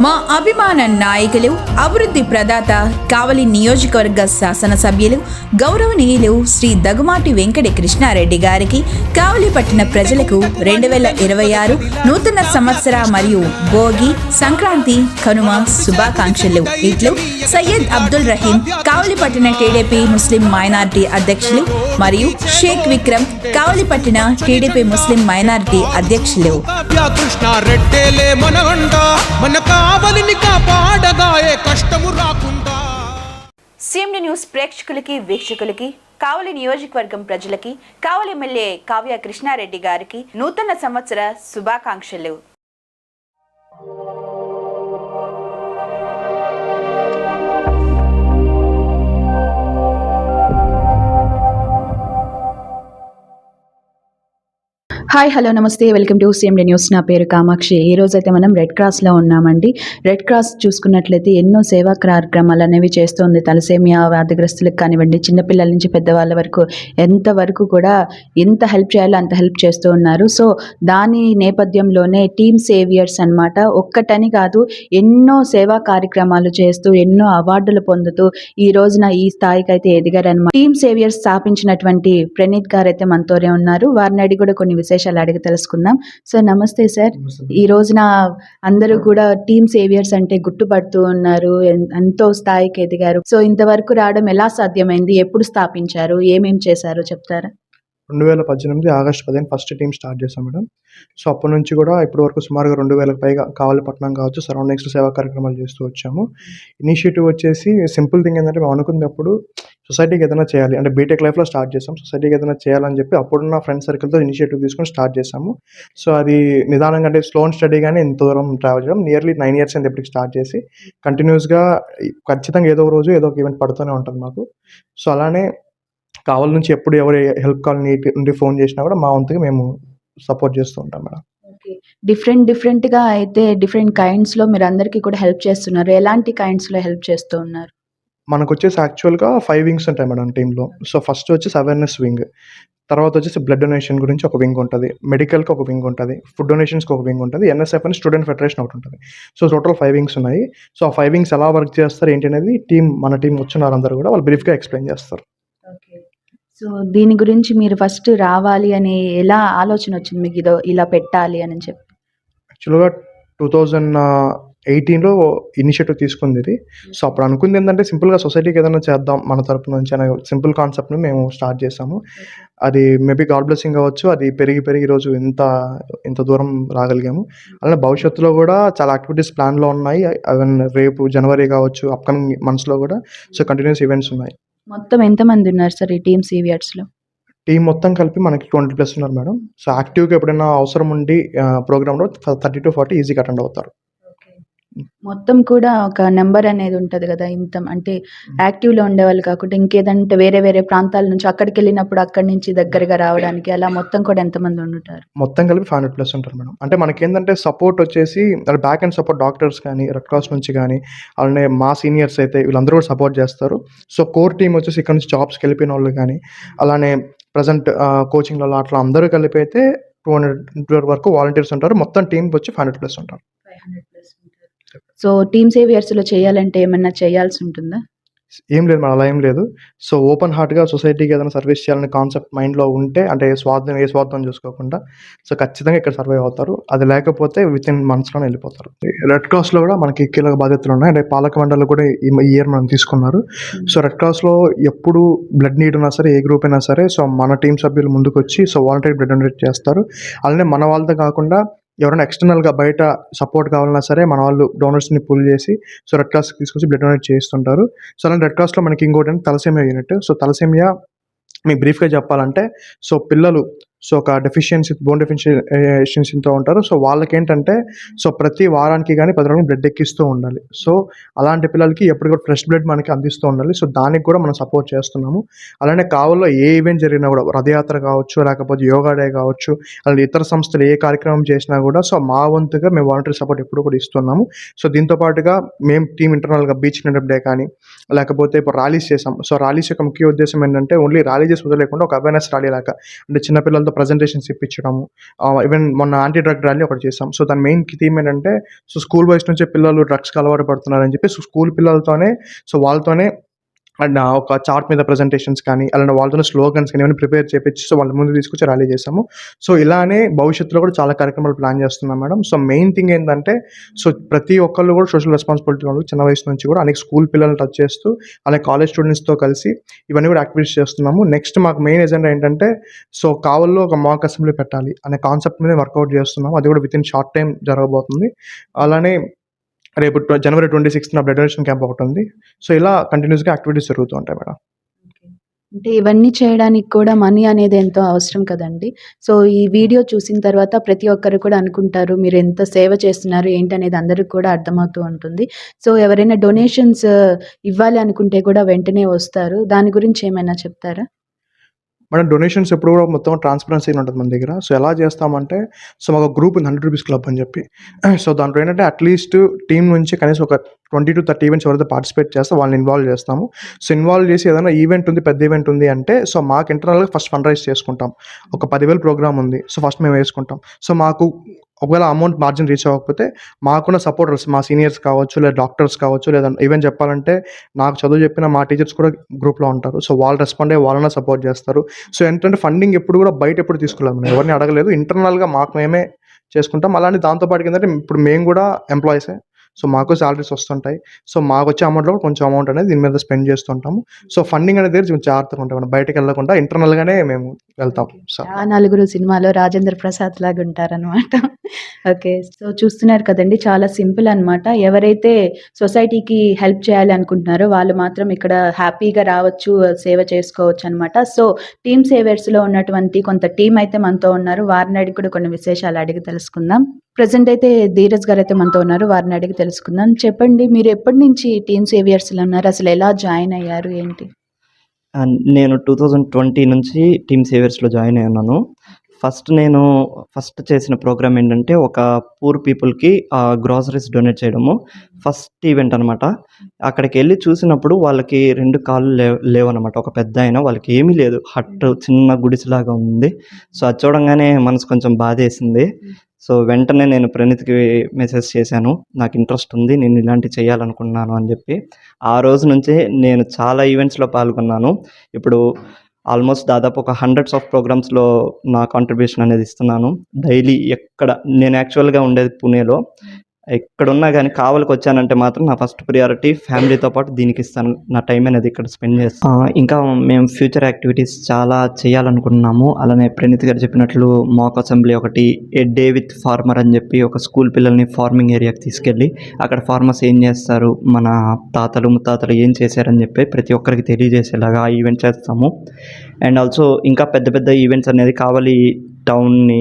మా అభిమాన నాయకులు, అభివృద్ధి ప్రదాత, కావలి నియోజకవర్గ శాసనసభ్యులు, గౌరవనీయులు శ్రీ దగుమాటి వెంకట కృష్ణారెడ్డి గారికి కావలి పట్టణ ప్రజలకు 2026 నూతన సంవత్సర మరియు భోగి, సంక్రాంతి, కనుమ శుభాకాంక్షలు. ఇట్లు సయ్యద్ అబ్దుల్ రహీం, కావలి పట్టణ టీడీపీ ముస్లిం మైనారిటీ అధ్యక్షులు, మరియు షేక్ విక్రమ్, కావలి పట్టణ టీడీపీ ముస్లిం మైనారిటీ అధ్యక్షులు. సిఎండి న్యూస్ ప్రేక్షకులకి, వీక్షకులకి, కావలి నియోజకవర్గం ప్రజలకి, కావలి ఎమ్మెల్యే కావ్య కృష్ణారెడ్డి గారికి నూతన సంవత్సర శుభాకాంక్షలు. హాయ్, హలో, నమస్తే, వెల్కమ్ టు సిఎండి న్యూస్. నా పేరు కామాక్షి. ఈ రోజు అయితే మనం రెడ్ క్రాస్లో ఉన్నామండి. రెడ్ క్రాస్ చూసుకున్నట్లయితే ఎన్నో సేవా కార్యక్రమాలు అనేవి చేస్తుంది. తలసేమియా వ్యాధిగ్రస్తులకు కానివ్వండి, చిన్నపిల్లల నుంచి పెద్దవాళ్ళ వరకు ఎంతవరకు కూడా ఎంత హెల్ప్ చేయాలో అంత హెల్ప్ చేస్తూ ఉన్నారు. సో దాని నేపథ్యంలోనే టీమ్ సేవియర్స్ అన్నమాట. ఒక్కటని కాదు, ఎన్నో సేవా కార్యక్రమాలు చేస్తూ ఎన్నో అవార్డులు పొందుతూ ఈ రోజున ఈ స్థాయికి అయితే ఎదిగారన్నమాట. టీమ్ సేవియర్స్ స్థాపించినటువంటి ప్రణీత్ గారు అయితే మనతోనే ఉన్నారు. వారిని అడిగి కూడా కొన్ని విశేషాలు అడిగి తెలుసుకుందాం. సో నమస్తే సార్. ఈ రోజున అందరూ కూడా టీమ్ సేవియర్స్ అంటే గుర్తుపడుతూ ఉన్నారు, ఎంతో స్థాయికి ఎదిగారు. సో ఇంతవరకు రావడం ఎలా సాధ్యమైంది, ఎప్పుడు స్థాపించారు, ఏమేం చేశారు చెప్తారా? 2018 ఆగస్టు 15 ఫస్ట్ టీమ్ స్టార్ట్ చేశాం మేడం. సో అప్పటి నుంచి కూడా ఇప్పటి వరకు సుమారుగా 2000కి పైగా కావలిపట్నం కావచ్చు, సరౌండింగ్స్లో సేవా కార్యక్రమాలు చేస్తూ వచ్చాము. ఇనిషియేటివ్ వచ్చేసి సింపుల్ థింగ్ ఏంటంటే, మేము అనుకున్నప్పుడు సొసైటీకి ఏదైనా చేయాలి అంటే బీటెక్ లైఫ్లో స్టార్ట్ చేసాం. సొసైటీకి ఏదైనా చేయాలని చెప్పి అప్పుడున్న ఫ్రెండ్ సర్కిల్తో ఇనిషియేటివ్ తీసుకొని స్టార్ట్ చేసాము. సో అది నిదానంగా అంటే స్లో అండ్ స్టడీగానే ఇంత దూరం ట్రావెల్ చేయడం. నియర్లీ 9 years అయింది ఎప్పటికి స్టార్ట్ చేసి. కంటిన్యూస్గా ఖచ్చితంగా ఏదో ఒక రోజు ఏదో ఒక ఈవెంట్ పడుతూనే ఉంటుంది మాకు. సో అలానే కావాలి నుంచి ఎప్పుడు ఎవరు హెల్ప్ కాల్ నుండి ఫోన్ చేసినా కూడా మా వంతుగా మేము సపోర్ట్ చేస్తూ ఉంటాం మేడం. డిఫరెంట్గా అయితే డిఫరెంట్ కైండ్స్లో మీరు అందరికీ కూడా హెల్ప్ చేస్తున్నారు. ఎలాంటి కైండ్స్లో హెల్ప్ చేస్తూ ఉన్నారు? మనకు వచ్చేసి యాక్చువల్గా 5 వింగ్స్ ఉంటాయి మేడం టీంలో. సో ఫస్ట్ వచ్చేసి అవేర్నెస్ వింగ్, తర్వాత వచ్చేసి బ్లడ్ డొనేషన్ గురించి ఒక వింగ్ ఉంటుంది, మెడికల్కి ఒక వింగ్ ఉంటుంది, ఫుడ్ డొనేషన్స్కి ఒక వింగ్ ఉంటుంది, ఎన్ఎస్ఎఫ్ అని స్టూడెంట్ ఫెడరేషన్ ఒకటి ఉంటుంది. సో టోటల్ 5 వింగ్స్ ఉన్నాయి. సో ఆ 5 వింగ్స్ ఎలా వర్క్ చేస్తారు ఏంటి అనేది మన టీం వచ్చినారు అందరూ కూడా వాళ్ళు బ్రీఫ్గా ఎక్స్ప్లెయిన్ చేస్తారు. సో దీని గురించి మీరు ఫస్ట్ రావాలి అని ఎలా ఆలోచన వచ్చింది మీకు, ఇలా పెట్టాలి అని చెప్పి? యాక్చువల్గా 2018లో ఇనిషియేటివ్ తీసుకుంది ఇది. సో అప్పుడు అనుకుంది ఏంటంటే, సింపుల్గా సొసైటీకి ఏదైనా చేద్దాం మన తరపు నుంచి అనే సింపుల్ కాన్సెప్ట్ని మేము స్టార్ట్ చేసాము. అది మేబీ గాడ్ బ్లెస్సింగ్ అవ్వచ్చు, అది పెరిగి ఈరోజు ఇంత దూరం రాగలిగాము. అలానే భవిష్యత్తులో కూడా చాలా యాక్టివిటీస్ ప్లాన్లో ఉన్నాయి. అవన్ రేపు జనవరి కావచ్చు, అప్కమింగ్ మంత్స్లో కూడా సో కంటిన్యూస్ ఈవెంట్స్ ఉన్నాయి. మొత్తం ఎంతమంది ఉన్నారు సార్ ఈ టీమ్ సేవియర్స్లో? టీం మొత్తం కలిపి మనకి 20+ ఉన్నారు మేడం. సో యాక్టివ్గా ఎప్పుడైనా అవసరం ఉండి ప్రోగ్రామ్లో 30 to 40 ఈజీగా అటెండ్ అవుతారు. మొత్తం కూడా ఒక నెంబర్ అనేది ఉంటుంది కదా, ఇంత అంటే యాక్టివ్లో ఉండేవాళ్ళు కాకుండా ఇంకేదంటే వేరే ప్రాంతాల నుంచి అక్కడికి వెళ్ళినప్పుడు అక్కడి నుంచి దగ్గరగా రావడానికి అలా మొత్తం కూడా ఎంతమంది ఉంటారు? మొత్తం కలిపి 500+ ఉంటారు మేడం. అంటే మనకి ఏంటంటే సపోర్ట్ వచ్చేసి బ్యాక్ అండ్ సపోర్ట్ డాక్టర్స్ కానీ, రెడ్ క్రాస్ నుంచి కానీ, అలానే మా సీనియర్స్ అయితే వీళ్ళందరూ కూడా సపోర్ట్ చేస్తారు. సో కోర్ టీం వచ్చేసి ఇక్కడ నుంచి జాబ్స్కి వెళ్ళిపోయిన వాళ్ళు కానీ, అలానే ప్రజెంట్ కోచింగ్లలో అట్లా అందరూ కలిపి అయితే 200 వరకు వాలంటీర్స్ ఉంటారు. మొత్తం టీం వచ్చి 500+ ఉంటారు. సో టీమ్ సేవియర్స్లో చేయాలంటే ఏమన్నా చేయాల్సి ఉంటుందా? ఏం లేదు మేడం, అలా ఏం లేదు. సో ఓపెన్ హార్ట్గా సొసైటీకి ఏదైనా సర్వీస్ చేయాలనే కాన్సెప్ట్ మైండ్లో ఉంటే, అంటే ఏ స్వార్థం చూసుకోకుండా సో ఖచ్చితంగా ఇక్కడ సర్వైవ్ అవుతారు. అది లేకపోతే వితిన్ మంత్స్లోనే వెళ్ళిపోతారు. రెడ్ క్రాస్లో కూడా మనకి కీలక బాధ్యతలు ఉన్నాయి. అంటే పాలక మండలి కూడా ఈ ఇయర్ మనం తీసుకున్నారు. సో రెడ్ క్రాస్లో ఎప్పుడు బ్లడ్ నీడ్ ఉన్నా సరే, ఏ గ్రూప్ అయినా సరే, సో మన టీం సభ్యులు ముందుకు వచ్చి సో వాలంటరీ బ్లడ్ డొనేట్ చేస్తారు. అలానే మన వాళ్ళతో కాకుండా ఎవరైనా ఎక్స్టర్నల్గా బయట సపోర్ట్ కావాలన్నా సరే మన వాళ్ళు డోనర్స్ని పుల్ చేసి సో రెడ్ క్రాస్కి తీసుకొచ్చి బ్లడ్ డొనేట్ చేస్తుంటారు. సో అలాంటి రెడ్ క్రాస్లో మనకి ఇంకోటి తలసేమియా యూనిట్. సో తలసేమియా మీకు బ్రీఫ్గా చెప్పాలంటే, సో పిల్లలు సో ఒక బోన్ డెఫిషియన్సీతో ఉంటారు. సో వాళ్ళకేంటంటే సో ప్రతి వారానికి కానీ 10 రోజులకి బ్లడ్ ఎక్కిస్తూ ఉండాలి. సో అలాంటి పిల్లలకి ఎప్పటికీ ఫ్రెష్ బ్లడ్ మనకి అందిస్తూ ఉండాలి. సో దానికి కూడా మనం సపోర్ట్ చేస్తున్నాము. అలానే కావల్లో ఏ ఈవెంట్ జరిగినా కూడా, రథయాత్ర కావచ్చు, లేకపోతే యోగా డే కావచ్చు, అలాగే ఇతర సంస్థలు ఏ కార్యక్రమం చేసినా కూడా సో మా వంతుగా మేము వాలంటరీ సపోర్ట్ ఎప్పుడు కూడా ఇస్తున్నాము. సో దీంతో పాటుగా మేము టీమ్ ఇంటర్నల్గా బీచ్ క్లీనప్ డే కానీ, లేకపోతే ఇప్పుడు ర్యాలీస్ చేసాం. సో ర్యాలీస్ యొక్క ముఖ్య ఉద్దేశం ఏంటంటే, ఓన్లీ ర్యాలీ చేసి వదిలేకుండా ఒక అవేర్నెస్ ర్యాలీ లాగా, అంటే చిన్నపిల్లలతో ప్రజెంటేషన్స్ ఇప్పించడము. ఈవెన్ మొన్న యాంటీ డ్రగ్ ర్యాలీ ఒకటి చేసాం. సో దాని మెయిన్ థీమ్ ఏంటంటే స్కూల్ వయసు నుంచే పిల్లలు డ్రగ్స్‌కి అలవాటు పడుతున్నారని చెప్పి స్కూల్ పిల్లలతోనే వాళ్ళతోనే అండ్ ఒక చార్ట్ మీద ప్రెజెంటేషన్స్ కానీ, అలానే వాళ్ళతోనే స్లోగన్స్ కానీ ఇవన్నీ ప్రిపేర్ చేపిచ్చి వాళ్ళ ముందు తీసుకొచ్చి ర్యాలీ చేసాము. సో ఇలానే భవిష్యత్తులో కూడా చాలా కార్యక్రమాలు ప్లాన్ చేస్తున్నాం మేడం. సో మెయిన్ థింగ్ ఏంటంటే ప్రతి ఒక్కళ్ళు కూడా సోషల్ రెస్పాన్సిబిలిటీ వాళ్ళు చిన్న వయసు నుంచి కూడా అనేక స్కూల్ పిల్లల్ని టచ్ చేస్తూ, అలాగే కాలేజ్ స్టూడెంట్స్‌తో కలిసి ఇవన్నీ కూడా యాక్టివిటీస్ చేస్తున్నాము. నెక్స్ట్ మాకు మెయిన్ ఎజెండా ఏంటంటే కావలిలో ఒక మాక్ అసెంబ్లీ పెట్టాలి అనే కాన్సెప్ట్ మీద వర్కౌట్ చేస్తున్నాము. అది కూడా వితిన్ షార్ట్ టైమ్ జరగబోతుంది. అలానే రేపు జనవరి 26న బ్లడ్ డొనేషన్ క్యాంప్ ఒకటుంది. సో ఇలా కంటిన్యూస్‌గా యాక్టివిటీస్ జరుగుతూ ఉంటాయి మేడం. అంటే ఇవన్నీ చేయడానికి కూడా మనీ అనేది ఎంతో అవసరం కదండీ! సో ఈ వీడియో చూసిన తర్వాత ప్రతి ఒక్కరు కూడా అనుకుంటారు మీరు ఎంత సేవ చేస్తున్నారు ఏంటనేది అందరికి కూడా అర్థమవుతూ ఉంటుంది. సో ఎవరైనా డొనేషన్స్ ఇవ్వాలి అనుకుంటే కూడా వెంటనే వస్తారు. దాని గురించి ఏమైనా చెప్తారా? మేడం డొనేషన్స్ ఎప్పుడు కూడా మొత్తం ట్రాన్స్‌పరెన్సీగా ఉంటది మన దగ్గర. సో ఎలా చేస్తామంటే మాకు గ్రూప్ ఉంది 100 రూపీస్ క్లబ్ అని చెప్పి. సో దాంట్లో ఏంటంటే అట్‌లీస్ట్ టీమ్ నుంచి కనీసం ఒక 20-30 ఈవెంట్స్ ఎవరైతే పార్టిసిపేట్ చేస్తే వాళ్ళని ఇన్వాల్వ్ చేస్తాము. సో ఇన్వాల్వ్ చేసి ఏదైనా ఈవెంట్ ఉంది, పెద్ద ఈవెంట్ ఉంది అంటే మాకు ఇంటర్నల్‌గా ఫస్ట్ ఫండ్ రైజ్ చేసుకుంటాం. ఒక 10,000 ప్రోగ్రామ్ ఉంది. సో ఫస్ట్ మేము వేసుకుంటాం. సో మాకు ఒకవేళ అమౌంట్ మార్జిన్ రీచ్ అవ్వకపోతే మాకున్న సపోర్టర్స్ మా సీనియర్స్ కావచ్చు, లేదా డాక్టర్స్ కావచ్చు, లేదా ఈవెన్ చెప్పాలంటే నాకు చదువు చెప్పిన మా టీచర్స్ కూడా గ్రూప్‌లో ఉంటారు. సో వాళ్ళు రెస్పాండ్ అయ్యి వాళ్ళనే సపోర్ట్ చేస్తారు. సో ఏంటంటే ఫండింగ్ ఎప్పుడు కూడా బయట ఎప్పుడు తీసుకోలేదు మనం. ఎవరిని అడగలేదు. ఇంటర్నల్‌గా మాకు మేమే చేసుకుంటాం. అలానే దాంతో పాటుగా ఏంటంటే ఇప్పుడు మేము కూడా ఎంప్లాయీసే. సో మాకు సాలరీస్ వస్తుంటాయి. సో మాకొచ్చే అమౌంట్‌లో కొంచెం అమౌంట్ అనేది దీని మీద స్పెండ్ చేస్తుంటాము. సో ఫండింగ్ అనేది కొంచెం జాగ్రత్తగా ఉంటాం. మనం బయటకెళ్ళకుండా ఇంటర్నల్‌గానే మేము వెళ్తాం. సో ఆ 'నలుగురు' సినిమాలో రాజేంద్ర ప్రసాద్ లాగా ఉంటారనమాట. ఓకే. సో చూస్తున్నారు కదండీ! చాలా సింపుల్ అనమాట. ఎవరైతే సొసైటీకి హెల్ప్ చేయాలి అనుకుంటున్నారో వాళ్ళు మాత్రం ఇక్కడ హ్యాపీగా రావచ్చు, సేవ చేసుకోవచ్చనమాట. సో టీమ్ సేవర్స్‌లో ఉన్నటువంటి కొంత టీమ్ అయితే మనతో ఉన్నారు. వారిని అడిగి కూడా కొన్ని విశేషాలు అడిగి తెలుసుకుందాం. ప్రెజెంట్ అయితే ధీరజ్ గారైతే మనతో ఉన్నారు. వారిని అడిగి తెలుసుకుందాం. చెప్పండి మీరు ఎప్పటి నుంచి టీమ్ సేవియర్స్‌లో ఉన్నారు? అసలు ఎలా జాయిన్ అయ్యారు? ఏంటి? నేను 2020 నుంచి టీమ్ సేవియర్స్‌లో జాయిన్ అయ్యున్నాను. ఫస్ట్ చేసిన ప్రోగ్రామ్ ఏంటంటే, ఒక పూర్ పీపుల్‌కి గ్రోసరీస్ డొనేట్ చేయడము. ఫస్ట్ ఈవెంట్ అనమాట. అక్కడికెళ్ళి చూసినప్పుడు వాళ్ళకి 2 కాళ్ళు లేవనమాట. ఒక పెద్దాయన వాళ్ళకి ఏమీ లేదు. హట్ చిన్న గుడిసెలాగా ఉంది. సో అది చూడంగానే మనసు కొంచెం బాధేసింది. సో వెంటనే నేను ప్రణీత్‌కి మెసేజ్ చేశాను. నాకు ఇంట్రెస్ట్ ఉంది. నేను ఇలాంటివి చేయాలనుకుంటున్నాను అని చెప్పి. ఆ రోజు నుంచే నేను చాలా ఈవెంట్స్‌లో పాల్గొన్నాను. ఇప్పుడు ఆల్మోస్ట్ దాదాపు ఒక హండ్రెడ్స్ ఆఫ్ ప్రోగ్రామ్స్‌లో నా కాంట్రిబ్యూషన్ అనేది ఇస్తున్నాను. డైలీ నేను యాక్చువల్‌గా ఉండేది పూణేలో. ఎక్కడున్నా గానీ కావలికొచ్చానంటే మాత్రం నా ఫస్ట్ ప్రియారిటీ ఫ్యామిలీతో పాటు దీనికిస్తాను. నా టైం అనేది ఇక్కడ స్పెండ్ చేస్తాను. ఇంకా మేము ఫ్యూచర్ యాక్టివిటీస్ చాలా చేయాలనుకుంటున్నాము. అలానే ప్రణీత్ గారు చెప్పినట్లు మాక్ అసెంబ్లీ ఒకటి, ఏ డే విత్ ఫార్మర్ అని చెప్పి ఒక స్కూల్ పిల్లల్ని ఫార్మింగ్ ఏరియాకి తీసుకెళ్ళి అక్కడ ఫార్మర్స్ ఏం చేస్తారు, మన తాతలు ముత్తాతలు ఏం చేశారని చెప్పి ప్రతి ఒక్కరికి తెలియజేసేలాగా ఆ ఈవెంట్ చేస్తాము. అండ్ ఆల్సో ఇంకా పెద్ద పెద్ద ఈవెంట్స్ అనేది కావలి టౌన్ని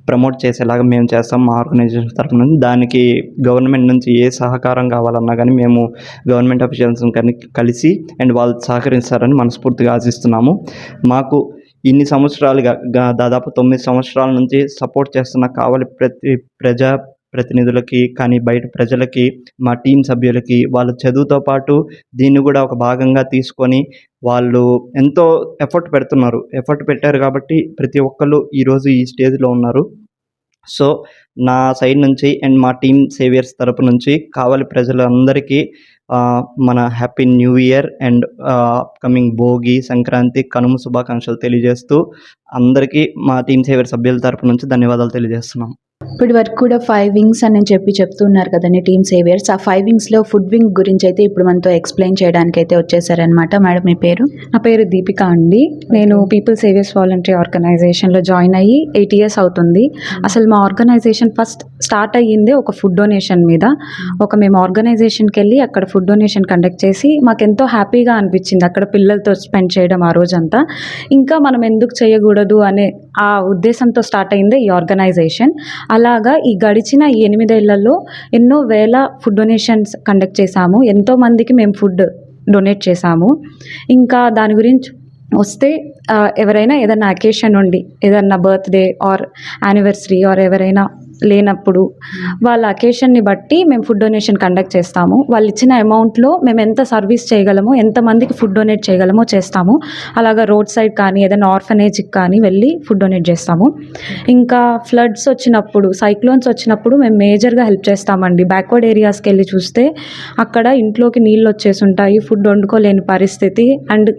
ప్రమోట్ చేసేలాగా మేము చేస్తాం మా ఆర్గనైజేషన్ తరఫు నుంచి. దానికి గవర్నమెంట్ నుంచి ఏ సహకారం కావాలన్నా కానీ మేము గవర్నమెంట్ అఫీషియల్స్ని కలిసి అండ్ వాళ్ళు సహకరిస్తారని మనస్ఫూర్తిగా ఆశిస్తున్నాము. మాకు ఇన్ని సంవత్సరాలుగా దాదాపు 9 సంవత్సరాల నుంచి సపోర్ట్ చేస్తున్న కావలి ప్రతి ప్రతినిధులకి కానీ బయట ప్రజలకి, మా టీం సభ్యులకి వాళ్ళ చదువుతో పాటు దీన్ని కూడా ఒక భాగంగా తీసుకొని వాళ్ళు ఎంతో ఎఫర్ట్ పెట్టారు కాబట్టి ప్రతి ఒక్కళ్ళు ఈరోజు ఈ స్టేజ్‌లో ఉన్నారు. సో నా సైడ్ నుంచి అండ్ మా టీమ్ సేవియర్స్ తరపు నుంచి కావలి ప్రజలందరికీ మన happy new year and upcoming Bhogi, Sankranti, Kanuma శుభాకాంక్షలు తెలియజేస్తూ అందరికీ మా టీమ్ సేవియర్ సభ్యుల తరపు నుంచి ధన్యవాదాలు తెలియజేస్తున్నాం. ఇప్పటి వరకు కూడా 5 వింగ్స్ అని చెప్పి చెప్తున్నారు కదండీ టీమ్ సేవియర్స్. ఆ 5 వింగ్స్‌లో ఫుడ్ వింగ్ గురించి అయితే ఇప్పుడు మనతో ఎక్స్‌ప్లెయిన్ చేయడానికి అయితే వచ్చేసారనమాట. మేడం మీ పేరు? నా పేరు దీపిక అండి. నేను పీపుల్ సేవియర్స్ వాలంటరీ ఆర్గనైజేషన్లో జాయిన్ అయ్యి 8 ఇయర్స్ అవుతుంది. అసలు మా ఆర్గనైజేషన్ ఫస్ట్ స్టార్ట్ అయ్యిందే ఒక ఫుడ్ డొనేషన్ మీద. మేము ఆర్గనైజేషన్కి వెళ్ళి అక్కడ ఫుడ్ డొనేషన్ కండక్ట్ చేసి మాకు ఎంతో హ్యాపీగా అనిపించింది అక్కడ పిల్లలతో స్పెండ్ చేయడం ఆ రోజంతా. ఇంకా మనం ఎందుకు చేయకూడదు అనే ఆ ఉద్దేశంతో స్టార్ట్ అయిందే ఈ ఆర్గనైజేషన్. అలాగా ఈ గడిచిన 8 ఏళ్లలో ఎన్నో వేల ఫుడ్ డొనేషన్స్ కండక్ట్ చేశాము. ఎంతోమందికి మేము ఫుడ్ డొనేట్ చేశాము. ఇంకా దాని గురించి వస్తే ఎవరైనా ఏదైనా అకేషన్ ఉండి, ఏదన్నా బర్త్డే ఆర్ యానివర్సరీ ఆర్ ఎవరైనా లేనప్పుడు వాళ్ళ అకేషన్ని బట్టి మేము ఫుడ్ డొనేషన్ కండక్ట్ చేస్తాము. వాళ్ళు ఇచ్చిన అమౌంట్‌లో మేము ఎంత సర్వీస్ చేయగలమో, ఎంతమందికి ఫుడ్ డొనేట్ చేయగలమో చేస్తాము. అలాగా రోడ్ సైడ్ కానీ, ఏదైనా ఆర్ఫనేజ్‌కి కానీ వెళ్ళి ఫుడ్ డొనేట్ చేస్తాము. ఇంకా ఫ్లడ్స్ వచ్చినప్పుడు, సైక్లోన్స్ వచ్చినప్పుడు మేము మేజర్‌గా హెల్ప్ చేస్తామండి. బ్యాక్వర్డ్ ఏరియాస్‌కెళ్ళి చూస్తే అక్కడ ఇంట్లోకి నీళ్ళొచ్చేసుంటాయి. ఫుడ్ వండుకోలేని పరిస్థితి. అండ్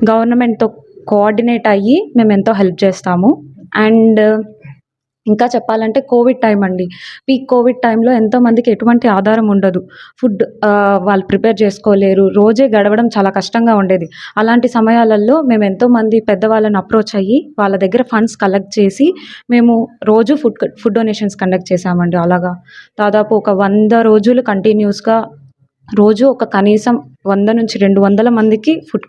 గవర్నమెంట్‌తో కోఆర్డినేట్ అయ్యి మేమెంతో హెల్ప్ చేస్తాము. అండ్ ఇంకా చెప్పాలంటే కోవిడ్ టైం అండి. పీక్ కోవిడ్ టైంలో ఎంతోమందికి ఎటువంటి ఆధారం ఉండదు. ఫుడ్ వాళ్ళు ప్రిపేర్ చేసుకోలేరు. రోజే గడవడం చాలా కష్టంగా ఉండేది. అలాంటి సమయాలలో మేము ఎంతోమంది పెద్దవాళ్ళని అప్రోచ్ అయ్యి వాళ్ళ దగ్గర ఫండ్స్ కలెక్ట్ చేసి మేము రోజు ఫుడ్ డొనేషన్స్ కండక్ట్ చేశామండి. అలాగా దాదాపు ఒక 100 రోజులు కంటిన్యూస్‌గా రోజు ఒక కనీసం 100-200 మందికి ఫుడ్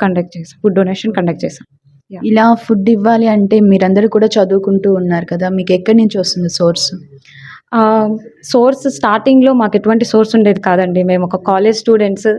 డొనేషన్ కండక్ట్ చేశాం. ఇలా ఫుడ్ ఇవ్వాలి అంటే మీరందరూ కూడా చదువుకుంటూ ఉన్నారు కదా! మీకు ఎక్కడి నుంచి వస్తుంది సోర్స్? సోర్స్ స్టార్టింగ్‌లో మాకు ఎటువంటి సోర్స్ ఉండేది కాదండి. మేము ఒక కాలేజ్ స్టూడెంట్స్.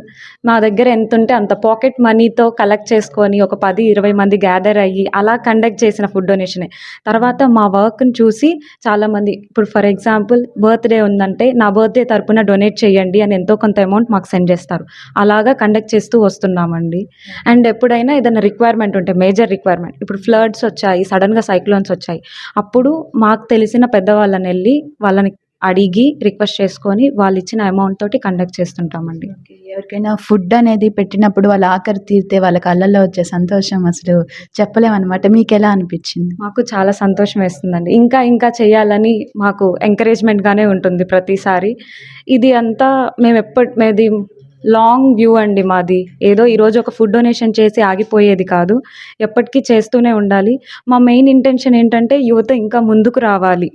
మా దగ్గర ఎంతుంటే అంత పాకెట్ మనీతో కలెక్ట్ చేసుకొని ఒక 10, 20 మంది గ్యాదర్ అయ్యి అలా కండక్ట్ చేసిన ఫుడ్ డొనేషనే. తర్వాత మా వర్క్‌ని చూసి చాలామంది ఇప్పుడు ఫర్ ఎగ్జాంపుల్ బర్త్‌డే ఉందంటే, నా బర్త్‌డే తరపున డొనేట్ చేయండి అని ఎంతో కొంత అమౌంట్ మాకు సెండ్ చేస్తారు. అలాగా కండక్ట్ చేస్తూ వస్తున్నామండి. అండ్ ఎప్పుడైనా ఏదైనా రిక్వైర్మెంట్ ఉంటే మేజర్ రిక్వైర్మెంట్ ఇప్పుడు ఫ్లడ్స్ వచ్చాయి, సడెన్‌గా సైక్లోన్స్ వచ్చాయి. అప్పుడు మాకు తెలిసిన పెద్దవాళ్ళనెళ్ళి వాళ్ళని అడిగి రిక్వెస్ట్ చేసుకొని వాళ్ళిచ్చిన అమౌంట్ తోటి కండక్ట్ చేస్తుంటామండి. ఓకే. ఎవరికైనా ఫుడ్ అనేది పెట్టినప్పుడు వాళ్ళ ఆకలి తీరితే వాళ్ళ కళ్ళల్లో వచ్చే సంతోషం అసలు చెప్పలేమనమాట. మీకెలా అనిపిచ్చింది? మాకు చాలా సంతోషం వేస్తుందండి. ఇంకా ఇంకా చేయాలని మాకు ఎంకరేజ్‌మెంట్‌గానే ఉంటుంది ప్రతిసారి. ఇది అంతా మేది లాంగ్ వ్యూ అండి మాది. ఏదో ఈరోజు ఒక ఫుడ్ డొనేషన్ చేసి ఆగిపోయేది కాదు. ఎప్పటికీ చేస్తూనే ఉండాలి. మా మెయిన్ ఇంటెన్షన్ ఏంటంటే యువత ఇంకా ముందుకు రావాలి.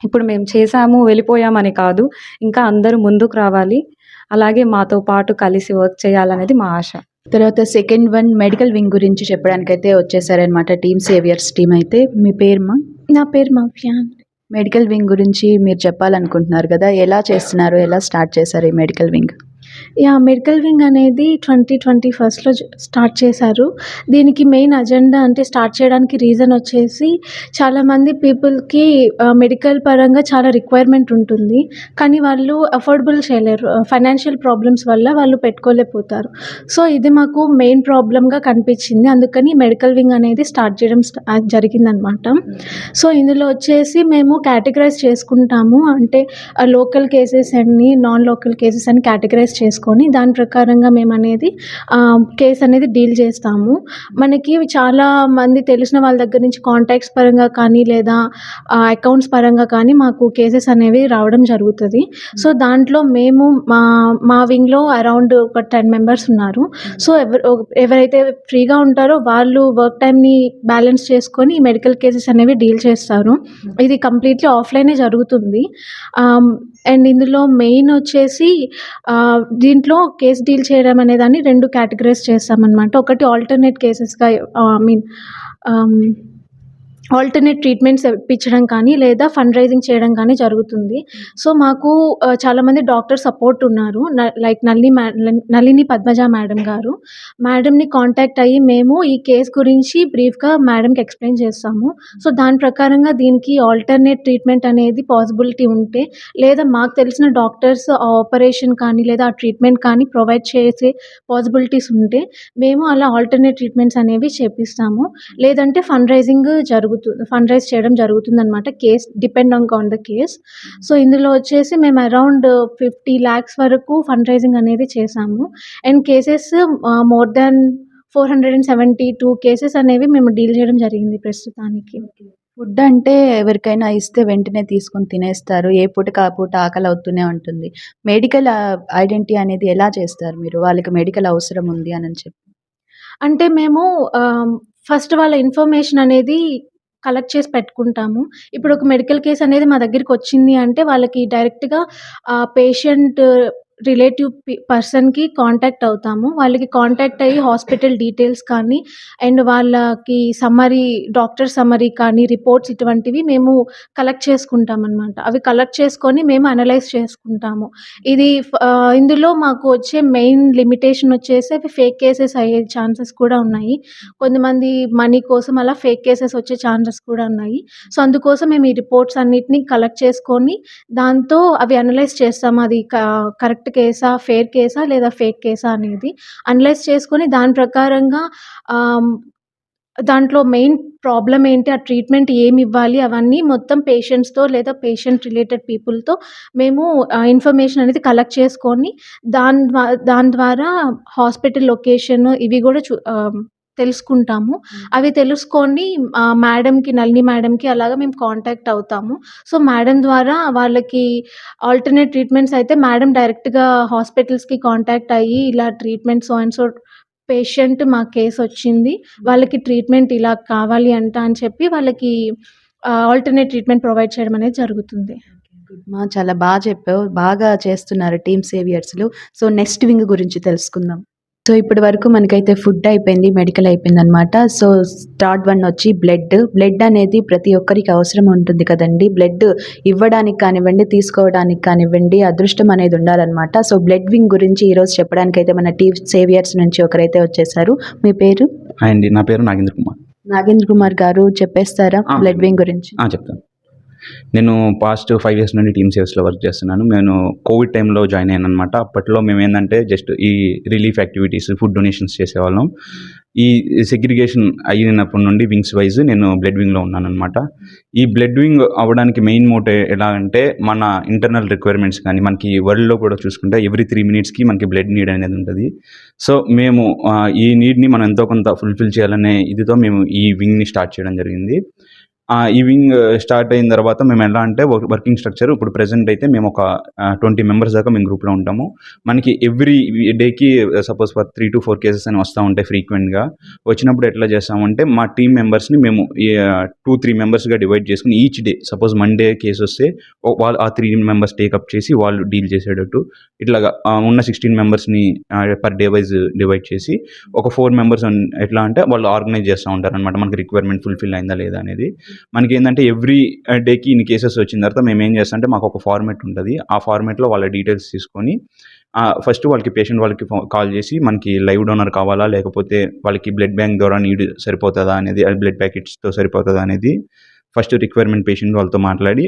ఇప్పుడు మేము చేసాము, వెళ్ళిపోయామని కాదు. ఇంకా అందరూ ముందుకు రావాలి. అలాగే మాతో పాటు కలిసి వర్క్ చేయాలనేది మా ఆశ. తర్వాత సెకండ్ వన్ మెడికల్ వింగ్ గురించి చెప్పడానికైతే వచ్చేసారనమాట. టీమ్ సేవియర్స్ టీమ్ అయితే. మీ పేరుమా? నా పేరు మవ్య అండి. మెడికల్ వింగ్ గురించి మీరు చెప్పాలనుకుంటున్నారు కదా! ఎలా చేస్తున్నారు? ఎలా స్టార్ట్ చేశారు ఈ మెడికల్ వింగ్? మెడికల్ వింగ్ అనేది 2021లో స్టార్ట్ చేశారు. దీనికి మెయిన్ అజెండా అంటే స్టార్ట్ చేయడానికి రీజన్ వచ్చేసి చాలామంది పీపుల్‌కి మెడికల్ పరంగా చాలా రిక్వైర్మెంట్ ఉంటుంది. కానీ వాళ్ళు అఫోర్డబుల్ చేయలేరు. ఫైనాన్షియల్ ప్రాబ్లమ్స్ వల్ల వాళ్ళు పెట్టుకోలేకపోతారు. సో, ఇది మాకు మెయిన్ ప్రాబ్లమ్‌గా కనిపించింది. అందుకని మెడికల్ వింగ్ అనేది స్టార్ట్ చేయడం జరిగిందనమాట. సో, ఇందులో వచ్చేసి మేము కేటగరైజ్ చేసుకుంటాము. అంటే లోకల్ కేసెస్ అని, నాన్ లోకల్ కేసెస్ అని కేటగరైజ్ చేసుకొని దాని ప్రకారంగా మేమనేది కేస్ అనేది డీల్ చేస్తాము. మనకి చాలా మంది తెలిసిన వాళ్ళ దగ్గర నుంచి కాంటాక్ట్స్ పరంగా కానీ లేదా అకౌంట్స్ పరంగా కానీ మాకు కేసెస్ అనేవి రావడం జరుగుతది. సో, దాంట్లో మేము మా వింగ్‌లో అరౌండ్ ఒక 10 మెంబర్స్ ఉన్నారు. సో, ఎవరైతే ఫ్రీగా ఉంటారో వాళ్ళు వర్క్ టైమ్‌ని బ్యాలెన్స్ చేసుకొని మెడికల్ కేసెస్ అనేవి డీల్ చేస్తారు. ఇది కంప్లీట్‌లీ ఆఫ్‌లైనే జరుగుతుంది. అండ్ ఇందులో మెయిన్ వచ్చేసి దీంట్లో కేస్ డీల్ చేయడం అనేదాన్ని 2 కేటగరైజ్ చేస్తామనమాట. ఒకటి ఆల్టర్‌నేట్ కేసెస్‌గా ఆల్టర్‌నేట్ ట్రీట్మెంట్స్ ఇప్పించడం కానీ లేదా ఫండ్ రైజింగ్ చేయడం కానీ జరుగుతుంది. సో, మాకు చాలామంది డాక్టర్ సపోర్ట్ ఉన్నారు. లైక్ నళిని పద్మజ మేడం గారు. మేడంని కాంటాక్ట్ అయ్యి మేము ఈ కేస్ గురించి బ్రీఫ్‌గా మేడంకి ఎక్స్‌ప్లెయిన్ చేస్తాము. సో, దాని ప్రకారంగా దీనికి ఆల్టర్‌నేట్ ట్రీట్మెంట్ అనేది పాసిబిలిటీ ఉంటే లేదా మాకు తెలిసిన డాక్టర్స్ ఆ ఆపరేషన్ కానీ లేదా ఆ ట్రీట్మెంట్ కానీ ప్రొవైడ్ చేసే పాసిబిలిటీస్ ఉంటే మేము అలా ఆల్టర్‌నేట్ ట్రీట్మెంట్స్ అనేవి చేపిస్తాము. లేదంటే ఫండ్ రైజ్ చేయడం జరుగుతుందనమాట. Case depending on the case. So, ఇందులో వచ్చేసి మేము అరౌండ్ 50 లాక్స్ వరకు ఫండ్ రైజింగ్ అనేది చేశాము. And cases more than 472 cases అనేవి మేము డీల్ చేయడం జరిగింది ప్రస్తుతానికి. ఫుడ్ అంటే ఎవరికైనా ఇస్తే వెంటనే తీసుకొని తినేస్తారు. ఏ పూటకి ఆ పూట ఆకలి అవుతూనే ఉంటుంది. మెడికల్ ఐడెంటిటీ అనేది ఎలా చేస్తారు మీరు? వాళ్ళకి మెడికల్ అవసరం ఉంది అనని చెప్పి. అంటే మేము ఫస్ట్ వాళ్ళ ఇన్ఫర్మేషన్ అనేది కలెక్ట్ చేసి పెట్టుకుంటాము. ఇప్పుడు ఒక మెడికల్ కేస్ అనేది మా దగ్గరికొచ్చింది అంటే వాళ్ళకి డైరెక్ట్‌గా పేషెంట్ రిలేటివ్ పర్సన్‌కి కాంటాక్ట్ అవుతాము. వాళ్ళకి కాంటాక్ట్ అయ్యి హాస్పిటల్ డీటెయిల్స్ కానీ, అండ్ వాళ్ళకి డాక్టర్ సమ్మరీ కానీ, రిపోర్ట్స్ ఇటువంటివి మేము కలెక్ట్ చేసుకుంటామనమాట. అవి కలెక్ట్ చేసుకొని మేము అనలైజ్ చేసుకుంటాము. ఇందులో మాకు వచ్చే మెయిన్ లిమిటేషన్ వచ్చేసి అవి ఫేక్ కేసెస్ అయ్యే ఛాన్సెస్ కూడా ఉన్నాయి. కొంతమంది మనీ కోసం అలా ఫేక్ కేసెస్ వచ్చే ఛాన్సెస్ కూడా ఉన్నాయి. సో, అందుకోసం మేము ఈ రిపోర్ట్స్ అన్నిటిని కలెక్ట్ చేసుకొని, దాంతో అవి అనలైజ్ చేస్తాము. అది కరెక్ట్ కేసా, ఫెయిర్ కేసా లేదా ఫేక్ కేసా అనేది అనలైజ్ చేసుకొని దాని ప్రకారంగా ఆహ్, దాంట్లో మెయిన్ ప్రాబ్లమ్ ఏంటి, ఆ ట్రీట్మెంట్ ఏమివ్వాలి అవన్నీ మొత్తం పేషెంట్స్‌తో లేదా పేషెంట్ రిలేటెడ్ పీపుల్‌తో మేము ఇన్ఫర్మేషన్ అనేది కలెక్ట్ చేసుకొని దాని ద్వారా హాస్పిటల్ లొకేషన్ ఇవి గూడా తెలుసుకుంటాము. అవి తెలుసుకొని నళిని మేడంకి అలాగా మేము కాంటాక్ట్ అవుతాము. సో, మేడం ద్వారా వాళ్ళకి ఆల్టర్‌నేట్ ట్రీట్మెంట్స్ అయితే మేడం డైరెక్ట్‌గా హాస్పిటల్స్‌కి కాంటాక్ట్ అయ్యి ఇలా treatment so and so patient మా కేసొచ్చింది. వాళ్ళకి ట్రీట్మెంట్ ఇలా కావాలి అంట అని చెప్పి వాళ్ళకి ఆల్టర్‌నేట్ ట్రీట్మెంట్ ప్రొవైడ్ చేయడం అనేది జరుగుతుంది. చాలా చెప్పావు. బాగా చేస్తున్నారు టీమ్ సేవియర్స్‌లు. సో, నెక్స్ట్ వింగ్ గురించి తెలుసుకుందాం. సో, ఇప్పటి వరకు మనకైతే ఫుడ్ అయిపోయింది, మెడికల్ అయిపోయిందనమాట. సో, థర్డ్ వన్ వచ్చి బ్లడ్. బ్లడ్ అనేది ప్రతి ఒక్కరికి అవసరం ఉంటుంది కదండీ! బ్లడ్ ఇవ్వడానికి కానివ్వండి, తీసుకోవడానికి కానివ్వండి, అదృష్టం అనేది ఉండాలనమాట. సో, బ్లడ్ వింగ్ గురించి ఈరోజు చెప్పడానికైతే మన టీమ్ సేవియర్స్ నుంచి ఒకరైతే వచ్చేసారు. మీ పేరు? హాయ్ అండి. నా పేరు నాగేంద్ర కుమార్. నాగేంద్ర కుమార్ గారు చెప్పేస్తారా బ్లడ్ వింగ్ గురించి? చెప్తాను. నేను పాస్ట్ 5 ఇయర్స్ నుండి టీమ్ సేవ్స్‌లో వర్క్ చేస్తున్నాను. నేను కోవిడ్ టైంలో జాయిన్ అయ్యాననమాట. అప్పట్లో మేమేందంటే జస్ట్ ఈ రిలీఫ్ యాక్టివిటీస్, ఫుడ్ డొనేషన్స్ చేసేవాళ్ళం. ఈ సెగ్రిగేషన్ అయినప్పటి నుండి వింగ్స్ వైజ్ నేను బ్లడ్ వింగ్‌లో ఉన్నాననమాట. ఈ బ్లడ్ వింగ్ అవ్వడానికి మెయిన్ మోటివ్ ఎలా అంటే మన ఇంటర్నల్ రిక్వైర్మెంట్స్ కానీ, మనకి వరల్డ్‌లో కూడా చూసుకుంటే ఎవ్రీ 3 మినిట్స్‌కి మనకి బ్లడ్ నీడ్ అనేది ఉంటది. సో, మేము ఈ నీడ్‌ని మనం ఎంతో కొంత ఫుల్‌ఫిల్ చేయాలనే ఇదితో మేము ఈ వింగ్‌ని స్టార్ట్ చేయడం జరిగింది. ఈ వింగ్ స్టార్ట్ అయిన తర్వాత మేము ఎలా అంటే వర్కింగ్ స్ట్రక్చర్ ఇప్పుడు ప్రెజెంట్ అయితే మేము ఒక 20 మెంబర్స్ దాకా మేము గ్రూప్‌లో ఉంటాము. మనకి ఎవ్రీ డేకి సపోజ్ 3-4 కేసెస్ అని వస్తూ ఉంటాయి ఫ్రీక్వెంట్‌గా. వచ్చినప్పుడు ఎట్లా చేస్తామంటే మా టీమ్ మెంబర్స్‌ని మేము 2-3 మెంబర్స్‌గా డివైడ్ చేసుకొని each day suppose Monday case వస్తే వాళ్ళు ఆ 3 మెంబర్స్ టేకప్ చేసి వాళ్ళు డీల్ చేసేటట్టు ఇట్లాగా ఉన్న 16 మెంబర్స్‌ని పర్ డే వైజ్ డివైడ్ చేసి ఒక 4 మెంబర్స్ ఎట్లా అంటే వాళ్ళు ఆర్గనైజ్ చేస్తూ ఉంటారనమాట. మనకి రిక్వైర్మెంట్ ఫుల్‌ఫిల్ అయిందా లేదా అనేది. మనకేందంటే ఎవ్రీ డేకి ఇన్ని కేసెస్ వచ్చిన తర్వాత మేము ఏం చేస్తామంటే మాకు ఒక ఫార్మాట్ ఉంటుంది. ఆ ఫార్మాట్‌లో వాళ్ళ డీటెయిల్స్ తీసుకొని ఫస్ట్ వాళ్ళకి కాల్ చేసి మనకి లైవ్ డోనర్ కావాలా? లేకపోతే వాళ్ళకి బ్లడ్ బ్యాంక్ ద్వారా నీడ్ సరిపోతదా అనేది, బ్లడ్ ప్యాకెట్స్‌తో సరిపోతదా అనేది ఫస్ట్ రిక్వైర్మెంట్ పేషెంట్ వాళ్ళతో మాట్లాడి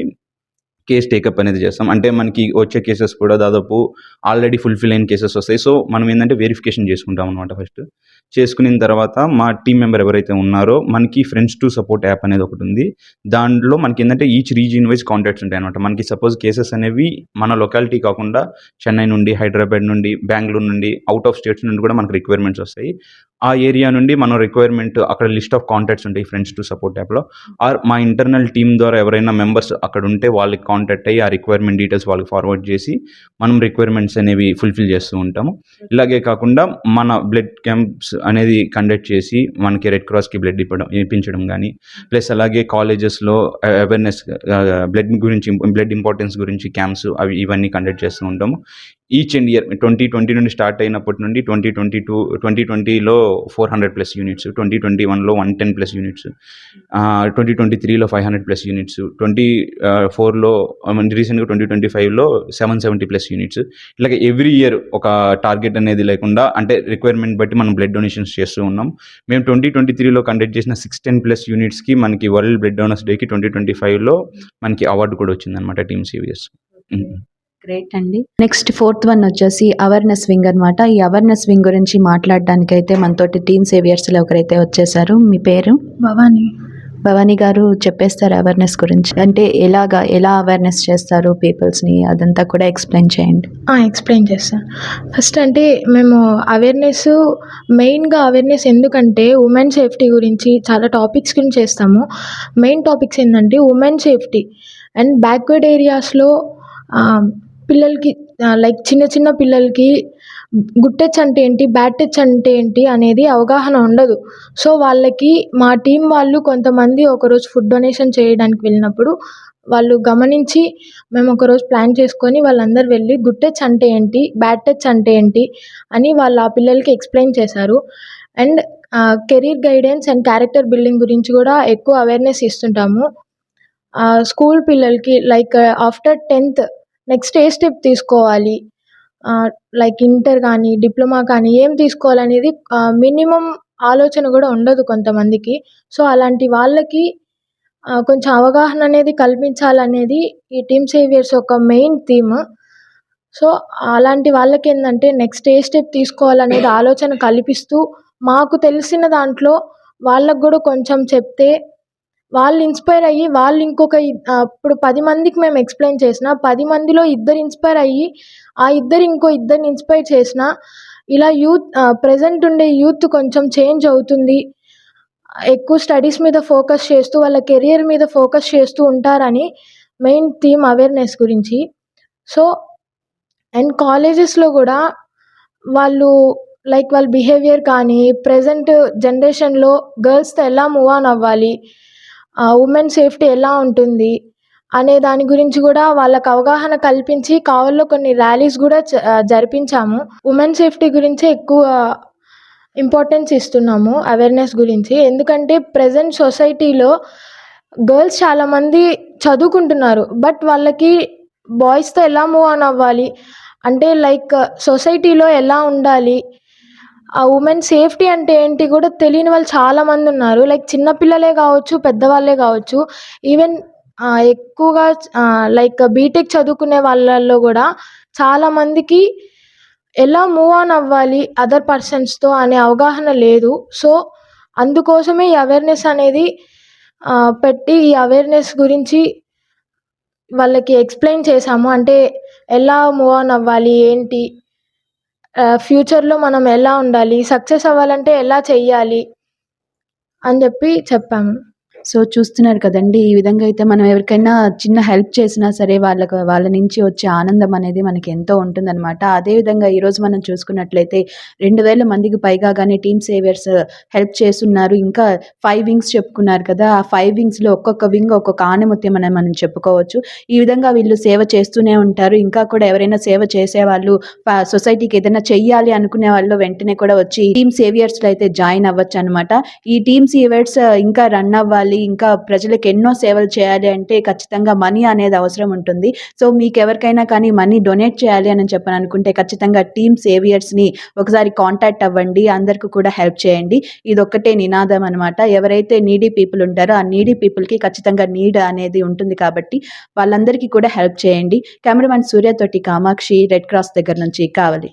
కేస్ టేకప్ అనేది చేస్తాం. అంటే మనకి వచ్చే కేసెస్ కూడా దాదాపు ఆల్రెడీ ఫుల్‌ఫిల్ అయిన కేసెస్ వస్తాయి. సో, మనం ఏందంటే వెరిఫికేషన్ చేసుకుంటాం అనమాట ఫస్ట్. చేసుకున్న తర్వాత మా టీమ్ మెంబర్ ఎవరైతే ఉన్నారో మనకి ఫ్రెండ్స్ టు సపోర్ట్ యాప్ అనేది ఒకటి ఉంది. దాంట్లో మనకి ఏందంటే ఈచ్ రీజియన్ వైజ్ కాంటాక్ట్స్ ఉంటాయన్నమాట. మనకి సపోజ్ కేసెస్ అనేవి మన లొకాలిటీ కాకుండా చెన్నై నుండి, హైదరాబాద్ నుండి, బెంగుళూరు నుండి, అవుట్ ఆఫ్ స్టేట్స్ నుండి కూడా మనకు రిక్వైర్మెంట్స్ వస్తాయి. ఆ ఏరియా నుండి మనం రిక్వైర్మెంట్ అక్కడ లిస్ట్ ఆఫ్ కాంటాక్ట్స్ ఉంటాయి ఫ్రెండ్స్ టు సపోర్ట్ యాప్‌లో. మా ఇంటర్నల్ టీమ్ ద్వారా ఎవరైనా మెంబర్స్ అక్కడ ఉంటే వాళ్ళకి కాంటాక్ట్ అయ్యి ఆ రిక్వైర్మెంట్ డీటెయిల్స్ వాళ్ళకి ఫార్వర్డ్ చేసి మనం రిక్వైర్మెంట్స్ అనేవి ఫుల్‌ఫిల్ చేస్తూ ఉంటాము. ఇలాగే కాకుండా మన బ్లడ్ క్యాంప్స్ అనేది కండక్ట్ చేసి మనకి రెడ్ క్రాస్‌కి బ్లడ్ ఇప్పించడం గానీ, ప్లస్ అలాగే కాలేజెస్‌లో అవేర్‌నెస్ బ్లడ్ ఇంపార్టెన్స్ గురించి క్యాంప్స్ ఇవన్నీ కండక్ట్ చేస్తూ ఉంటాము. ఈచ్ అండ్ ఇయర్ 2020 నుండి స్టార్ట్ అయినప్పటి నుండి 2020లో 400+ యూనిట్స్, 2021లో 110+ యూనిట్స్, 2023లో 500+ యూనిట్స్, 2024లో రీసెంట్‌గా 2025లో 770+ యూనిట్స్. ఇలాగే ఎవ్రీ ఇయర్ ఒక టార్గెట్ అనేది లేకుండా అంటే రిక్వైర్మెంట్ బట్టి మనం బ్లడ్ డొనేషన్స్ చేస్తూ ఉన్నాం. మేము 2023లో కండక్ట్ చేసిన 610+ యూనిట్స్‌కి మనకి వరల్డ్ బ్లడ్ డోనర్స్ డేకి 2025లో మనకి అవార్డు కూడా వచ్చిందనమాట టీమ్ సేవియర్స్. గ్రేట్ అండి. నెక్స్ట్ ఫోర్త్ వన్ వచ్చేసి అవేర్‌నెస్ వింగ్ అనమాట. ఈ అవేర్‌నెస్ వింగ్ గురించి మాట్లాడడానికైతే మనతోటి టీమ్ సేవియర్స్‌లో ఒకరైతే వచ్చేసారు. మీ పేరు? భవాని. భవానీ గారు చెప్పేస్తారా అవేర్‌నెస్ గురించి? అంటే ఎలా అవేర్‌నెస్ చేస్తారు పీపుల్స్‌ని అదంతా కూడా ఎక్స్‌ప్లెయిన్ చేయండి. ఎక్స్‌ప్లెయిన్ చేస్తాను. ఫస్ట్ అంటే మేము మెయిన్‌గా అవేర్‌నెస్ ఎందుకంటే ఉమెన్ సేఫ్టీ గురించి చాలా టాపిక్స్ గురించి చేస్తాము. మెయిన్ టాపిక్స్ ఏంటంటే ఉమెన్ సేఫ్టీ అండ్ బ్యాక్వర్డ్ ఏరియాస్‌లో పిల్లలకి లైక్ చిన్న పిల్లలకి గుడ్ టచ్ అంటే ఏంటి, బ్యాడ్ టచ్ అంటే ఏంటి అనేది అవగాహన ఉండదు. సో, వాళ్ళకి మా టీం వాళ్ళు కొంతమంది ఒకరోజు ఫుడ్ డొనేషన్ చేయడానికి వెళ్ళినప్పుడు వాళ్ళు గమనించి మేము ఒకరోజు ప్లాన్ చేసుకొని వాళ్ళందరూ వెళ్ళి గుడ్ టచ్ అంటే ఏంటి, బ్యాడ్ టచ్ అంటే ఏంటి అని వాళ్ళు ఆ పిల్లలకి ఎక్స్ప్లెయిన్ చేశారు. And career guidance and character building గురించి కూడా ఎక్కువ అవేర్నెస్ ఇస్తుంటాము. స్కూల్ పిల్లలకి లైక్ ఆఫ్టర్ 10th నెక్స్ట్ ఏ స్టెప్ తీసుకోవాలి, లైక్ ఇంటర్ కానీ డిప్లొమా కానీ ఏం తీసుకోవాలనేది మినిమం ఆలోచన కూడా ఉండదు కొంతమందికి. సో అలాంటి వాళ్ళకి కొంచెం అవగాహన అనేది కల్పించాలనేది ఈ టీమ్ సేవియర్స్ యొక్క మెయిన్ థీమ్. సో అలాంటి వాళ్ళకేందంటే నెక్స్ట్ ఏ స్టెప్ తీసుకోవాలనేది ఆలోచన కల్పిస్తూ మాకు తెలిసిన దాంట్లో వాళ్ళకి కూడా కొంచెం చెప్తే వాళ్ళు ఇన్స్పైర్ అయ్యి వాళ్ళు ఇప్పుడు 10 మందికి మేము ఎక్స్ప్లెయిన్ చేసినా 10 మందిలో ఇద్దరు ఇన్స్పైర్ అయ్యి ఆ ఇద్దరు ఇంకో ఇద్దరిని ఇన్స్పైర్ చేసినా ఇలా ప్రెజెంట్ ఉండే యూత్ కొంచెం చేంజ్ అవుతుంది. ఎక్కువ స్టడీస్ మీద ఫోకస్ చేస్తూ వాళ్ళ కెరియర్ మీద ఫోకస్ చేస్తూ ఉంటారని మెయిన్ థీమ్ అవేర్నెస్ గురించి. సో అండ్ కాలేజెస్లో కూడా వాళ్ళు లైక్ వాళ్ళ బిహేవియర్ కానీ ప్రెజెంట్ జనరేషన్లో గర్ల్స్తో ఎలా మూవ్ ఆన్ అవ్వాలి, ఉమెన్ సేఫ్టీ ఎలా ఉంటుంది అనే దాని గురించి కూడా వాళ్ళకి అవగాహన కల్పించి కావల్లో కొన్ని ర్యాలీస్ కూడా జరిపించాము. ఉమెన్ సేఫ్టీ గురించే ఎక్కువ ఇంపార్టెన్స్ ఇస్తున్నాము అవేర్నెస్ గురించి. ఎందుకంటే ప్రెజెంట్ సొసైటీలో గర్ల్స్ చాలామంది చదువుకుంటున్నారు, బట్ వాళ్ళకి బాయ్స్తో ఎలా మూవ్ ఆన్ అవ్వాలి అంటే లైక్ సొసైటీలో ఎలా ఉండాలి, ఆ ఉమెన్ సేఫ్టీ అంటే ఏంటి కూడా తెలియని వాళ్ళు చాలామంది ఉన్నారు. లైక్ చిన్నపిల్లలే కావచ్చు, పెద్దవాళ్ళే కావచ్చు, ఈవెన్ ఎక్కువగా లైక్ బీటెక్ చదువుకునే వాళ్ళల్లో కూడా చాలామందికి ఎలా మూవ్ ఆన్ అవ్వాలి అదర్ పర్సన్స్తో అనే అవగాహన లేదు. సో అందుకోసమే ఈ అవేర్నెస్ అనేది పెట్టి ఈ అవేర్నెస్ గురించి వాళ్ళకి ఎక్స్ప్లెయిన్ చేశాము. అంటే ఎలా మూవ్ ఆన్ అవ్వాలి ఏంటి, ఫ్యూచర్లో మనం ఎలా ఉండాలి, సక్సెస్ అవ్వాలంటే ఎలా చెయ్యాలి అని చెప్పాము. సో చూస్తున్నారు కదండీ! ఈ విధంగా అయితే మనం ఎవరికైనా చిన్న హెల్ప్ చేసినా సరే వాళ్ళ నుంచి వచ్చే ఆనందం అనేది మనకి ఎంతో ఉంటుందనమాట. అదేవిధంగా ఈరోజు మనం చూసుకున్నట్లయితే 2000 మందికి పైగా గాని టీమ్ సేవియర్స్ హెల్ప్ చేసున్నారు. ఇంకా 5 వింగ్స్ చెప్పుకున్నారు కదా! ఆ 5 వింగ్స్‌లో ఒక్కొక్క వింగ్ ఒక్కొక్క ఆణిముత్యం అని మనం చెప్పుకోవచ్చు. ఈ విధంగా వీళ్ళు సేవ చేస్తూనే ఉంటారు. ఇంకా కూడా ఎవరైనా సేవ చేసేవాళ్ళు సొసైటీకి ఏదైనా చెయ్యాలి అనుకునే వాళ్ళు వెంటనే కూడా వచ్చి టీమ్ సేవియర్స్‌లో అయితే జాయిన్ అవ్వచ్చనమాట. ఈ టీమ్ సేవియర్స్ ఇంకా రన్ అవ్వాలి, ఇంకా ప్రజలకు ఎన్నో సేవలు చేయాలి అంటే ఖచ్చితంగా మనీ అనేది అవసరం ఉంటుంది. సో మీకెవరికైనా కానీ మనీ డొనేట్ చేయాలి అని చెప్పననుకుంటే ఖచ్చితంగా టీమ్ సేవియర్స్‌ని ఒకసారి కాంటాక్ట్ అవ్వండి. అందరికి కూడా హెల్ప్ చేయండి. ఇదొక్కటే నినాదం అనమాట. ఎవరైతే నీడీ పీపుల్ ఉంటారో ఆ నీడీ పీపుల్‌కి ఖచ్చితంగా నీడ్ అనేది ఉంటుంది కాబట్టి వాళ్ళందరికీ కూడా హెల్ప్ చేయండి. కెమెరామెన్ సూర్య తోటి కామాక్షి, రెడ్ క్రాస్ దగ్గర నుంచి కావలి.